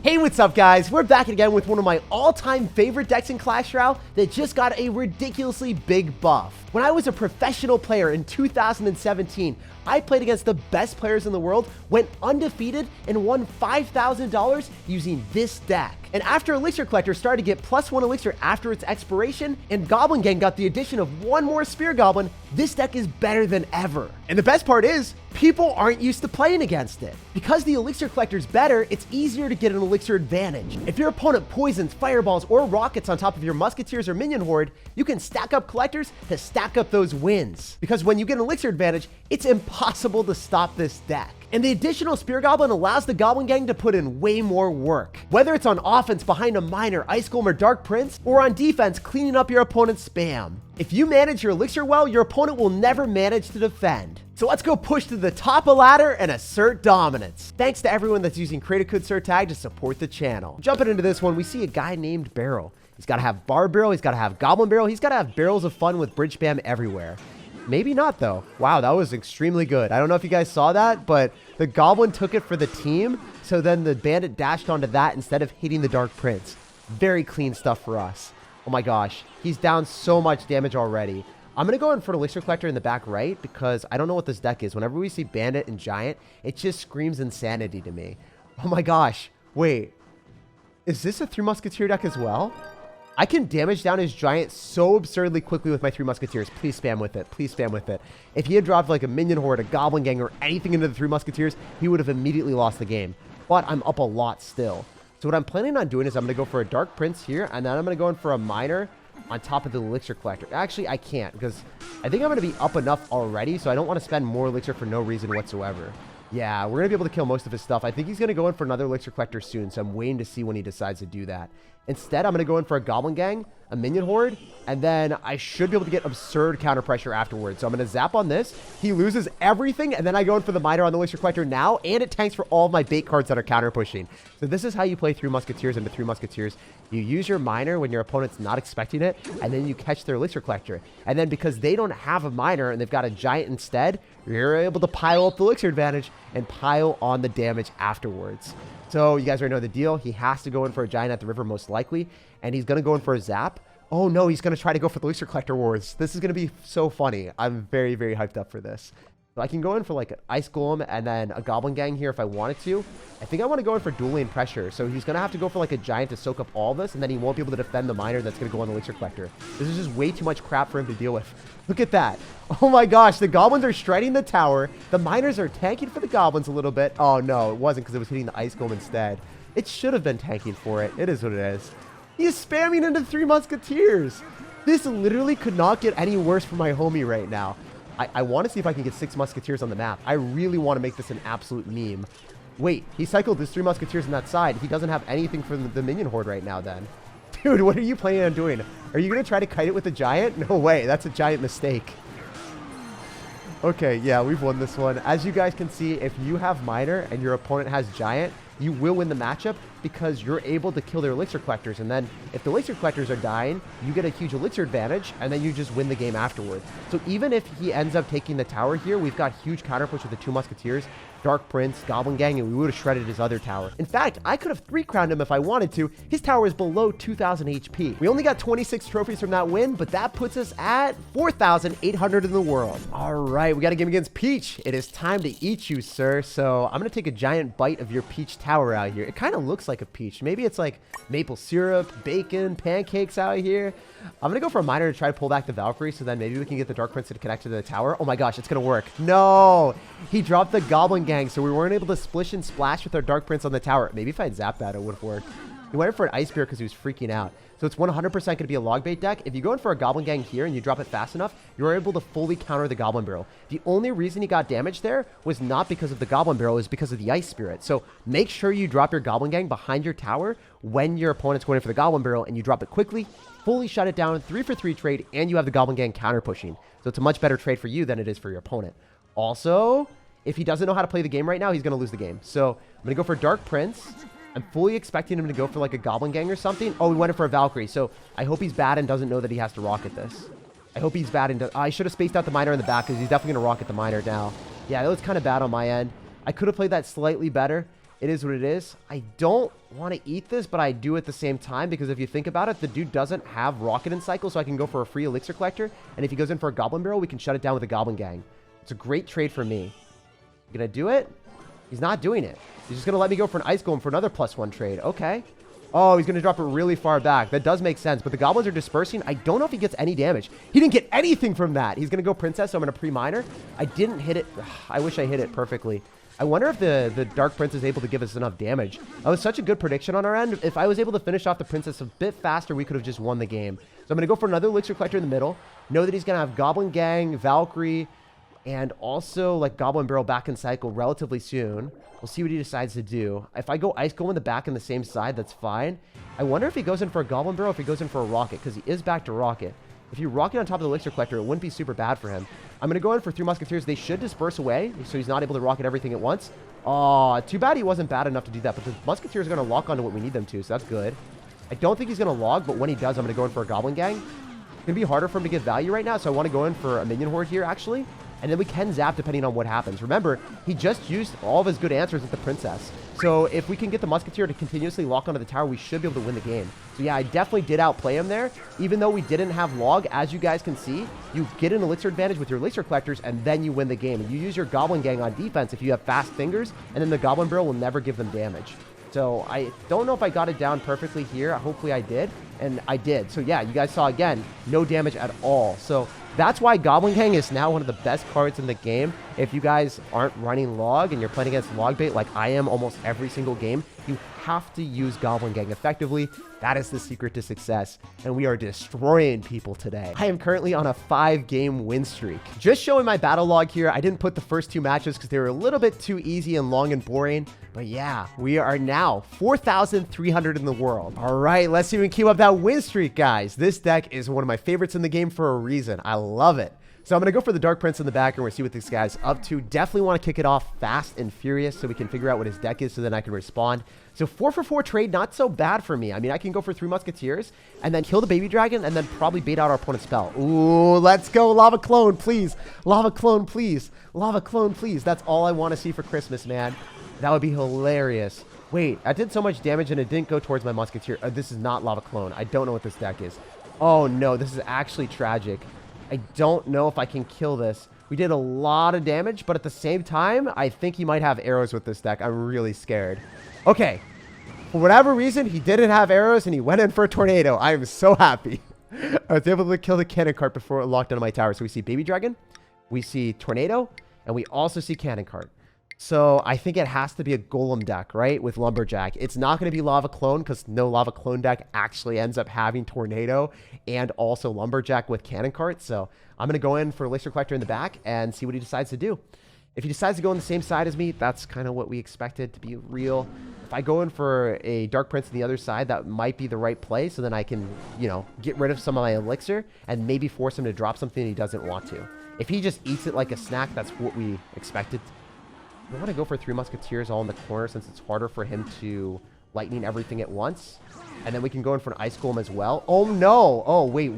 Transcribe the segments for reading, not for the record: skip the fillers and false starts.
Hey, what's up guys? We're back again with one of my all-time favorite decks in Clash Royale that just got a ridiculously big buff. When I was a professional player in 2017, I played against the best players in the world, went undefeated, and won $5,000 using this deck. And after Elixir Collector started to get +1 Elixir after its expiration, and Goblin Gang got the addition of one more Spear Goblin, this deck is better than ever. And the best part is, people aren't used to playing against it. Because the Elixir Collector's better, it's easier to get an Elixir advantage. If your opponent poisons, fireballs, or rockets on top of your Musketeers or Minion Horde, you can stack up Collectors to stack up those wins. Because when you get an Elixir advantage, it's impossible to stop this deck. And the additional Spear Goblin allows the Goblin Gang to put in way more work. Whether it's on offense behind a Miner, Ice Golem, or Dark Prince, or on defense cleaning up your opponent's spam. If you manage your Elixir well, your opponent will never manage to defend. So let's go push to the top of the ladder and assert dominance. Thanks to everyone that's using creator code SirTag to support the channel. Jumping into this one, we see a guy named Barrel. He's got to have Bar Barrel, he's got to have Goblin Barrel, he's got to have barrels of fun with bridge spam everywhere. Maybe not though. Wow, that was extremely good. I don't know if you guys saw that, but the Goblin took it for the team, so then the Bandit dashed onto that instead of hitting the Dark Prince. Very clean stuff for us. Oh my gosh, he's down so much damage already. I'm going to go in for an Elixir Collector in the back right because I don't know what this deck is. Whenever we see Bandit and Giant, it just screams insanity to me. Oh my gosh, wait. Is this a 3 Musketeer deck as well? I can damage down his Giant so absurdly quickly with my 3 Musketeers. Please spam with it. Please spam with it. If he had dropped like a Minion Horde, a Goblin Gang, or anything into the 3 Musketeers, he would have immediately lost the game. But I'm up a lot still. So what I'm planning on doing is I'm going to go for a Dark Prince here, and then I'm going to go in for a Miner on top of the Elixir Collector. Actually, I can't because I think I'm going to be up enough already, so I don't want to spend more Elixir for no reason whatsoever. Yeah, we're going to be able to kill most of his stuff. I think he's going to go in for another Elixir Collector soon, so I'm waiting to see when he decides to do that. Instead, I'm going to go in for a Goblin Gang, a Minion Horde, and then I should be able to get absurd counter pressure afterwards. So I'm going to zap on this. He loses everything, and then I go in for the Miner on the Elixir Collector now, and it tanks for all of my bait cards that are counter pushing. So this is how you play 3 Musketeers into 3 Musketeers. You use your Miner when your opponent's not expecting it, and then you catch their Elixir Collector. And then because they don't have a Miner and they've got a Giant instead, you're able to pile up the Elixir advantage and pile on the damage afterwards. So you guys already know the deal. He has to go in for a Giant at the river most likely, and he's going to go in for a Zap. Oh no, he's going to try to go for the Elixir Collector Wars. This is going to be so funny. I'm very, very hyped up for this. So I can go in for like an Ice Golem and then a Goblin Gang here if I wanted to. I think I want to go in for dual lane pressure. So he's going to have to go for like a Giant to soak up all this, and then he won't be able to defend the Miner that's going to go on the Elixir Collector. This is just way too much crap for him to deal with. Look at that. Oh my gosh, the Goblins are shredding the tower. The Miners are tanking for the Goblins a little bit. Oh no, it wasn't because it was hitting the Ice Golem instead. It should have been tanking for it. It is what it is. He is spamming into 3 Musketeers. This literally could not get any worse for my homie right now. I want to see if I can get 6 Musketeers on the map. I really want to make this an absolute meme. Wait, he cycled his 3 Musketeers on that side. He doesn't have anything for the Minion Horde right now then. Dude, what are you planning on doing? Are you going to try to kite it with a Giant? No way. That's a giant mistake. Okay, yeah, we've won this one. As you guys can see, if you have Miner and your opponent has Giant, you will win the matchup because you're able to kill their Elixir Collectors. And then if the Elixir Collectors are dying, you get a huge Elixir advantage, and then you just win the game afterwards. So even if he ends up taking the tower here, we've got huge counter push with the 2 Musketeers, Dark Prince, Goblin Gang, and we would have shredded his other tower. In fact, I could have 3-crowned him if I wanted to. His tower is below 2,000 HP. We only got 26 trophies from that win, but that puts us at 4,800 in the world. All right, we got a game against Peach. It is time to eat you, sir. So I'm going to take a giant bite of your Peach tower out here. It kind of looks like a peach. Maybe it's like maple syrup, bacon, pancakes out here. I'm going to go for a Miner to try to pull back the Valkyrie, so then maybe we can get the Dark Prince to connect to the tower. Oh my gosh, it's going to work. No! He dropped the Goblin Gang, so we weren't able to splish and splash with our Dark Prince on the tower. Maybe if I had zapped that, it would have worked. He went in for an Ice Spear because he was freaking out. So it's 100% going to be a log bait deck. If you go in for a Goblin Gang here and you drop it fast enough, you're able to fully counter the Goblin Barrel. The only reason he got damaged there was not because of the Goblin Barrel, it was because of the Ice Spirit. So make sure you drop your Goblin Gang behind your tower when your opponent's going in for the Goblin Barrel, and you drop it quickly, fully shut it down, 3-for-3 trade, and you have the Goblin Gang counter pushing. So it's a much better trade for you than it is for your opponent. Also, if he doesn't know how to play the game right now, he's going to lose the game. So I'm going to go for Dark Prince. I'm fully expecting him to go for like a Goblin Gang or something. Oh, he went in for a Valkyrie. So I hope he's bad and doesn't know that he has to rocket this. I hope he's bad and I should have spaced out the Miner in the back because he's definitely going to rocket the Miner now. Yeah, that was kind of bad on my end. I could have played that slightly better. it is what it is. I don't want to eat this, but I do at the same time, because if you think about it, the dude doesn't have rocket in cycle, so I can go for a free elixir collector. And if he goes in for a goblin barrel, we can shut it down with a goblin gang. It's a great trade for me. Gonna do it? He's not doing it. He's just gonna let me go for an ice golem for another +1 trade. Okay. Oh, he's gonna drop it really far back. That does make sense, but the goblins are dispersing. I don't know if he gets any damage. He didn't get anything from that. He's gonna go princess, so I'm gonna pre-miner. I didn't hit it. Ugh, I wish I hit it perfectly. I wonder if the Dark Prince is able to give us enough damage. That was such a good prediction on our end. If I was able to finish off the princess a bit faster, we could have just won the game. So I'm going to go for another elixir collector in the middle. Know that he's going to have Goblin Gang, Valkyrie, and also like Goblin Barrel back in cycle relatively soon. We'll see what he decides to do. If I go Ice Golem in the back on the same side, that's fine. I wonder if he goes in for a Goblin Barrel, if he goes in for a Rocket, because he is back to Rocket. If you rocket on top of the elixir collector, it wouldn't be super bad for him. I'm going to go in for 3 Musketeers. They should disperse away, so he's not able to rocket everything at once. Oh, too bad he wasn't bad enough to do that, but the Musketeers are going to lock onto what we need them to, so that's good. I don't think he's going to log, but when he does, I'm going to go in for a Goblin Gang. It's going to be harder for him to get value right now, so I want to go in for a Minion Horde here, actually. And then we can zap depending on what happens. Remember, he just used all of his good answers with the Princess. So if we can get the Musketeer to continuously lock onto the tower, we should be able to win the game. So yeah, I definitely did outplay him there. Even though we didn't have log, as you guys can see, you get an elixir advantage with your elixir collectors, and then you win the game. And you use your Goblin Gang on defense if you have fast fingers, and then the Goblin Barrel will never give them damage. So I don't know if I got it down perfectly here. Hopefully I did, and I did. So yeah, you guys saw again, no damage at all. So that's why Goblin Gang is now one of the best cards in the game. If you guys aren't running log and you're playing against log bait like I am almost every single game, you have to use Goblin Gang effectively. That is the secret to success, and we are destroying people today. I am currently on a 5-game win streak. Just showing my battle log here. I didn't put the first 2 matches because they were a little bit too easy and long and boring. But yeah, we are now 4,300 in the world. All right, let's see if we can keep up that win streak, guys. This deck is one of my favorites in the game for a reason. I love it. So I'm going to go for the Dark Prince in the back, and we're going to see what this guy's up to. Definitely want to kick it off fast and furious so we can figure out what his deck is so then I can respond. So 4 for 4 trade, not so bad for me. I mean, I can go for 3 Musketeers and then kill the baby dragon and then probably bait out our opponent's spell. Ooh, let's go. Lava clone, please. Lava clone, please. Lava clone, please. That's all I want to see for Christmas, man. That would be hilarious. Wait, I did so much damage and it didn't go towards my Musketeer. This is not Lava Clone. I don't know what this deck is. Oh, no, this is actually tragic. I don't know if I can kill this. We did a lot of damage, but at the same time, I think he might have arrows with this deck. I'm really scared. Okay. For whatever reason, he didn't have arrows, and he went in for a tornado. I am so happy. I was able to kill the cannon cart before it locked onto my tower. So we see Baby Dragon, we see Tornado, and we also see Cannon Cart. So I think it has to be a Golem deck, right? With Lumberjack. It's not going to be Lava Clone because no Lava Clone deck actually ends up having Tornado and also Lumberjack with Cannon Cart. So I'm going to go in for Elixir Collector in the back and see what he decides to do. If he decides to go on the same side as me, that's kind of what we expected to be real. If I go in for a Dark Prince on the other side, that might be the right play. So then I can, you know, get rid of some of my Elixir and maybe force him to drop something he doesn't want to. If he just eats it like a snack, that's what we expected. I want to go for 3 Musketeers all in the corner since it's harder for him to lightning everything at once. And then we can go in for an Ice Golem as well. Oh, no. Oh, wait.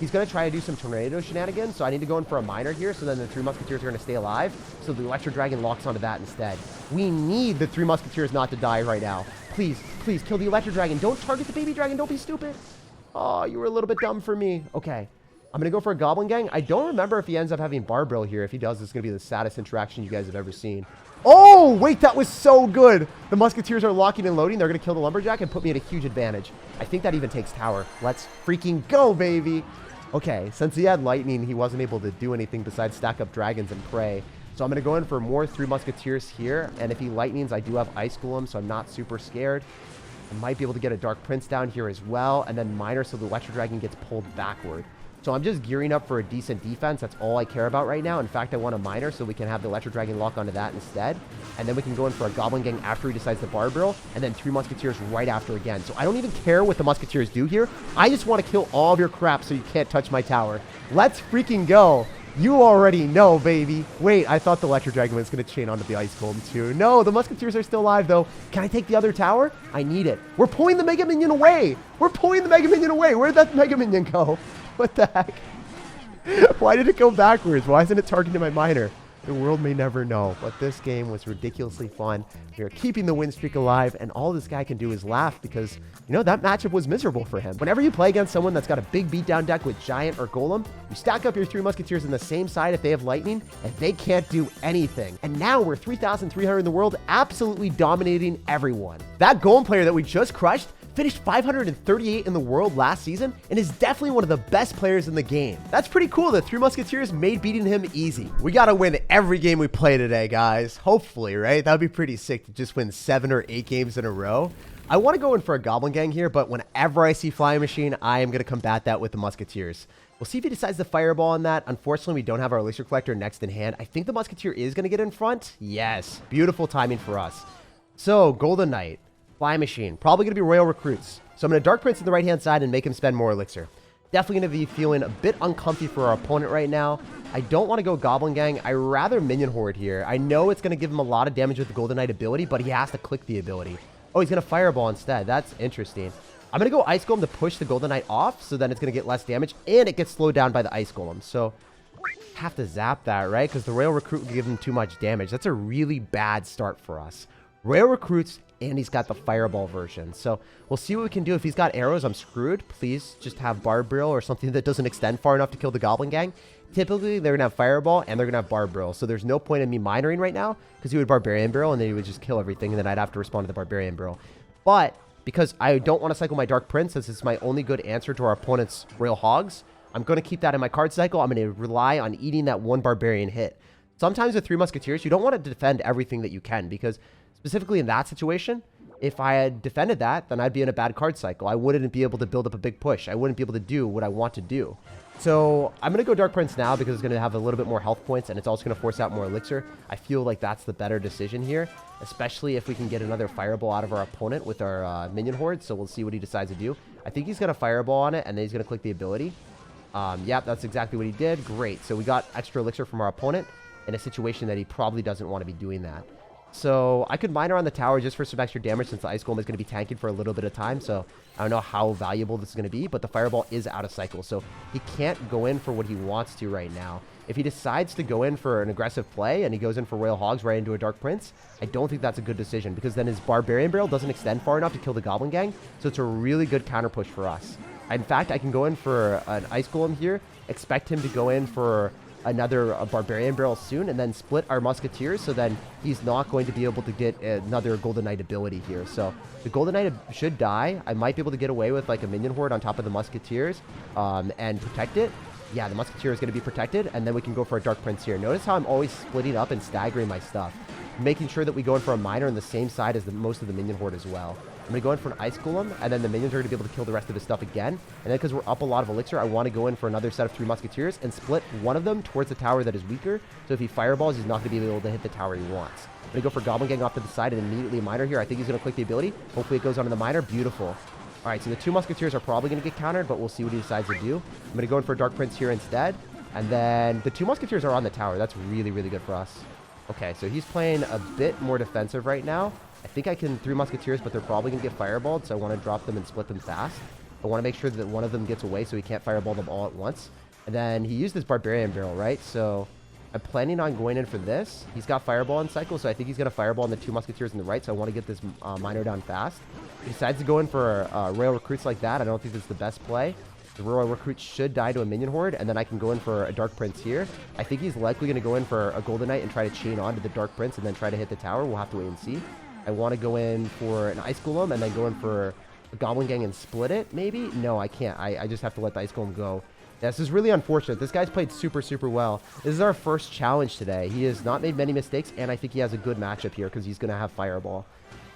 He's going to try to do some Tornado shenanigans, so I need to go in for a Miner here, so then the 3 Musketeers are going to stay alive, so the Electro Dragon locks onto that instead. We need the 3 Musketeers not to die right now. Please, please, kill the Electro Dragon. Don't target the Baby Dragon. Don't be stupid. Oh, you were a little bit dumb for me. Okay. I'm going to go for a Goblin Gang. I don't remember if he ends up having Barbell here. If he does, it's going to be the saddest interaction you guys have ever seen. Oh, wait, that was so good. The Musketeers are locking and loading. They're going to kill the Lumberjack and put me at a huge advantage. I think that even takes tower. Let's freaking go, baby. Okay, since he had lightning, he wasn't able to do anything besides stack up dragons and pray. So I'm going to go in for more 3 Musketeers here. And if he lightnings, I do have Ice Golem, so I'm not super scared. I might be able to get a Dark Prince down here as well. And then Miner so the Electro Dragon gets pulled backward. So I'm just gearing up for a decent defense. That's all I care about right now. In fact, I want a Miner so we can have the Electro Dragon lock onto that instead. And then we can go in for a Goblin Gang after he decides to Barbell. And then 3 Musketeers right after again. So I don't even care what the Musketeers do here. I just want to kill all of your crap so you can't touch my tower. Let's freaking go. You already know, baby. Wait, I thought the Electro Dragon was going to chain onto the Ice Golem too. No, the Musketeers are still alive though. Can I take the other tower? I need it. We're pulling the Mega Minion away. We're pulling the Mega Minion away. Where'd that Mega Minion go? What the heck? Why did it go backwards? Why isn't it targeting my Miner? The world may never know, but this game was ridiculously fun. We are keeping the win streak alive, and all this guy can do is laugh because, you know, that matchup was miserable for him. Whenever you play against someone that's got a big beatdown deck with Giant or Golem, you stack up your 3 Musketeers on the same side if they have Lightning, and they can't do anything. And now we're 3,300 in the world, absolutely dominating everyone. That Golem player that we just crushed finished 538 in the world last season and is definitely one of the best players in the game. That's pretty cool that 3 Musketeers made beating him easy. We gotta win every game we play today, guys. Hopefully, right? That would be pretty sick to just win 7 or 8 games in a row. I want to go in for a Goblin Gang here, but whenever I see Flying Machine, I am going to combat that with the Musketeers. We'll see if he decides to Fireball on that. Unfortunately, we don't have our Elixir Collector next in hand. I think the Musketeer is going to get in front. Yes. Beautiful timing for us. So, Golden Knight. Fly Machine. Probably going to be Royal Recruits. So I'm going to Dark Prince on the right-hand side and make him spend more Elixir. Definitely going to be feeling a bit uncomfy for our opponent right now. I don't want to go Goblin Gang. I rather Minion Horde here. I know it's going to give him a lot of damage with the Golden Knight ability, but he has to click the ability. Oh, he's going to Fireball instead. That's interesting. I'm going to go Ice Golem to push the Golden Knight off, so then it's going to get less damage, and it gets slowed down by the Ice Golem. So have to zap that, right? Because the Royal Recruit will give him too much damage. That's a really bad start for us. Royal Recruits, and he's got the Fireball version. So we'll see what we can do. If he's got arrows, I'm screwed. Please just have Barb Brill or something that doesn't extend far enough to kill the Goblin Gang. Typically, they're going to have Fireball, and they're going to have Barb Brill. So there's no point in me minoring right now, because he would Barbarian Barrel, and then he would just kill everything, and then I'd have to respond to the Barbarian Barrel. But because I don't want to cycle my Dark Prince, since it's my only good answer to our opponent's Royal Hogs, I'm going to keep that in my card cycle. I'm going to rely on eating that one Barbarian hit. Sometimes with 3 Musketeers, you don't want to defend everything that you can, because specifically in that situation, if I had defended that, then I'd be in a bad card cycle. I wouldn't be able to build up a big push. I wouldn't be able to do what I want to do. So I'm going to go Dark Prince now because it's going to have a little bit more health points, and it's also going to force out more Elixir. I feel like that's the better decision here, especially if we can get another Fireball out of our opponent with our Minion Horde. So we'll see what he decides to do. I think he's going to Fireball on it, and then he's going to click the ability. Yep, that's exactly what he did. Great. So we got extra Elixir from our opponent in a situation that he probably doesn't want to be doing that. So I could Miner on the tower just for some extra damage, since the Ice Golem is going to be tanking for a little bit of time. So I don't know how valuable this is going to be, but the Fireball is out of cycle. So he can't go in for what he wants to right now. If he decides to go in for an aggressive play and he goes in for Royal Hogs right into a Dark Prince, I don't think that's a good decision, because then his Barbarian Barrel doesn't extend far enough to kill the Goblin Gang. So it's a really good counter push for us. In fact, I can go in for an Ice Golem here, expect him to go in for another Barbarian Barrel soon, and then split our Musketeers, so then he's not going to be able to get another Golden Knight ability here. So the Golden Knight should die. I might be able to get away with like a Minion Horde on top of the Musketeers and protect it. Yeah, the Musketeer is going to be protected, and then we can go for a Dark Prince here. Notice how I'm always splitting up and staggering my stuff, making sure that we go in for a Miner on the same side as most of the Minion Horde as well. I'm going to go in for an Ice Golem, and then the minions are going to be able to kill the rest of his stuff again. And then because we're up a lot of Elixir, I want to go in for another set of 3 Musketeers and split one of them towards the tower that is weaker. So if he Fireballs, he's not going to be able to hit the tower he wants. I'm going to go for Goblin Gang off to the side and immediately a Miner here. I think he's going to click the ability. Hopefully it goes onto the Miner. Beautiful. All right, so the 2 Musketeers are probably going to get countered, but we'll see what he decides to do. I'm going to go in for a Dark Prince here instead. And then the 2 Musketeers are on the tower. That's really, really good for us. Okay, so he's playing a bit more defensive right now. I think I can 3 Musketeers, but they're probably going to get Fireballed, so I want to drop them and split them fast. I want to make sure that one of them gets away so he can't Fireball them all at once. And then he used his Barbarian Barrel, right? So I'm planning on going in for this. He's got Fireball in cycle, so I think he's going to Fireball on the 2 Musketeers on the right, so I want to get this Miner down fast. If he decides to go in for Royal Recruits like that, I don't think that's the best play. The Royal Recruit should die to a Minion Horde, and then I can go in for a Dark Prince here. I think he's likely going to go in for a Golden Knight and try to chain on to the Dark Prince and then try to hit the tower. We'll have to wait and see. I want to go in for an Ice Golem and then go in for a Goblin Gang and split it, maybe? No, I can't. I just have to let the Ice Golem go. Yeah, this is really unfortunate. This guy's played super, super well. This is our first challenge today. He has not made many mistakes, and I think he has a good matchup here because he's going to have Fireball.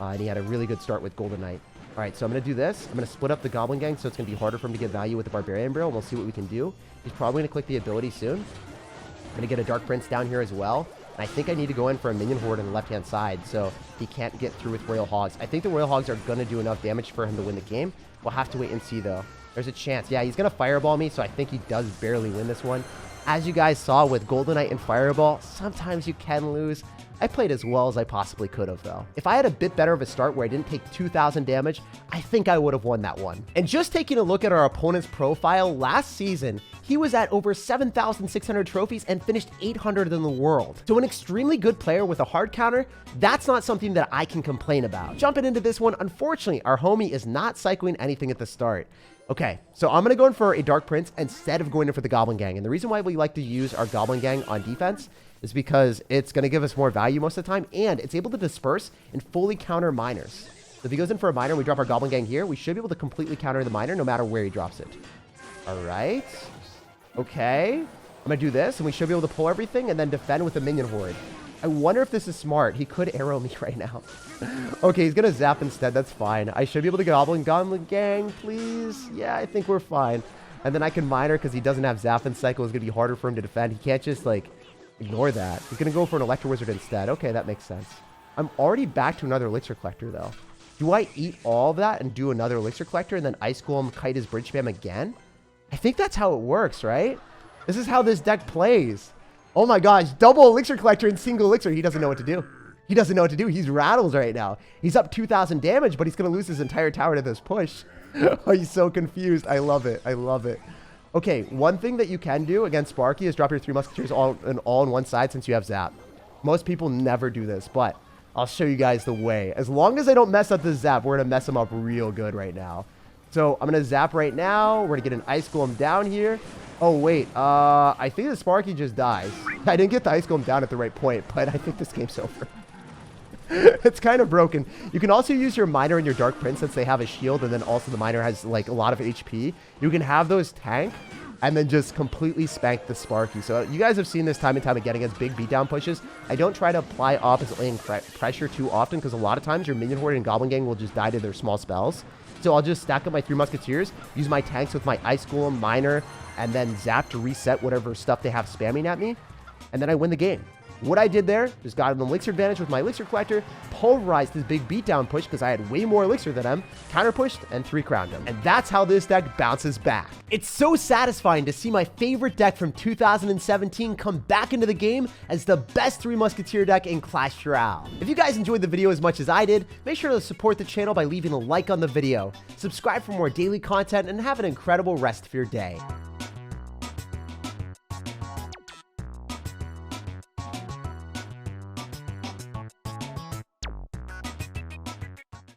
And he had a really good start with Golden Knight. All right, so I'm going to do this. I'm going to split up the Goblin Gang, so it's going to be harder for him to get value with the Barbarian Barrel. We'll see what we can do. He's probably going to click the ability soon. I'm going to get a Dark Prince down here as well. And I think I need to go in for a Minion Horde on the left-hand side, so he can't get through with Royal Hogs. I think the Royal Hogs are going to do enough damage for him to win the game. We'll have to wait and see, though. There's a chance. Yeah, he's going to Fireball me, so I think he does barely win this one. As you guys saw with Golden Knight and Fireball, sometimes you can lose. I played as well as I possibly could have, though. If I had a bit better of a start where I didn't take 2,000 damage, I think I would have won that one. And just taking a look at our opponent's profile, last season, he was at over 7,600 trophies and finished 800th in the world. So an extremely good player with a hard counter, that's not something that I can complain about. Jumping into this one, unfortunately, our homie is not cycling anything at the start. Okay, so I'm going to go in for a Dark Prince instead of going in for the Goblin Gang. And the reason why we like to use our Goblin Gang on defense is because it's going to give us more value most of the time, and it's able to disperse and fully counter miners. So if he goes in for a miner and we drop our Goblin Gang here, we should be able to completely counter the miner no matter where he drops it. All right. Okay. I'm going to do this, and we should be able to pull everything and then defend with a minion horde. I wonder if this is smart. He could arrow me right now. Okay, he's going to zap instead. That's fine. I should be able to get Goblin Gang, please. Yeah, I think we're fine. And then I can miner because he doesn't have zap and cycle. It's going to be harder for him to defend. He can't just, like, ignore that. He's going to go for an Electro Wizard instead. Okay, that makes sense. I'm already back to another Elixir Collector, though. Do I eat all of that and do another Elixir Collector and then Ice Golem kite his Bridge Spam again? I think that's how it works, right? This is how this deck plays. Oh my gosh, double Elixir Collector and single Elixir. He doesn't know what to do. He doesn't know what to do. He's rattled right now. He's up 2,000 damage, but he's going to lose his entire tower to this push. Oh, he's so confused. I love it. I love it. Okay, one thing that you can do against Sparky is drop your 3 Musketeers all on one side since you have Zap. Most people never do this, but I'll show you guys the way. As long as I don't mess up this Zap, we're going to mess him up real good right now. So I'm going to Zap right now. We're going to get an Ice Golem down here. Oh, wait. I think the Sparky just dies. I didn't get the Ice Golem down at the right point, but I think this game's over. It's kind of broken. You can also use your miner and your Dark Prince since they have a shield, and then also the miner has like a lot of HP. You can have those tank and then just completely spank the Sparky. So you guys have seen this time and time again against big beatdown pushes. I don't try to apply opposite lane pressure too often because a lot of times your minion horde and Goblin Gang will just die to their small spells. So I'll just stack up my 3 Musketeers, use my tanks with my Ice Golem, miner, and then Zap to reset whatever stuff they have spamming at me. And then I win the game. What I did there, just got an Elixir advantage with my Elixir Collector, pulverized his big beatdown push because I had way more Elixir than him, counter pushed, and 3 crowned him. And that's how this deck bounces back. It's so satisfying to see my favorite deck from 2017 come back into the game as the best 3 Musketeer deck in Clash Royale. If you guys enjoyed the video as much as I did, make sure to support the channel by leaving a like on the video, subscribe for more daily content, and have an incredible rest of your day.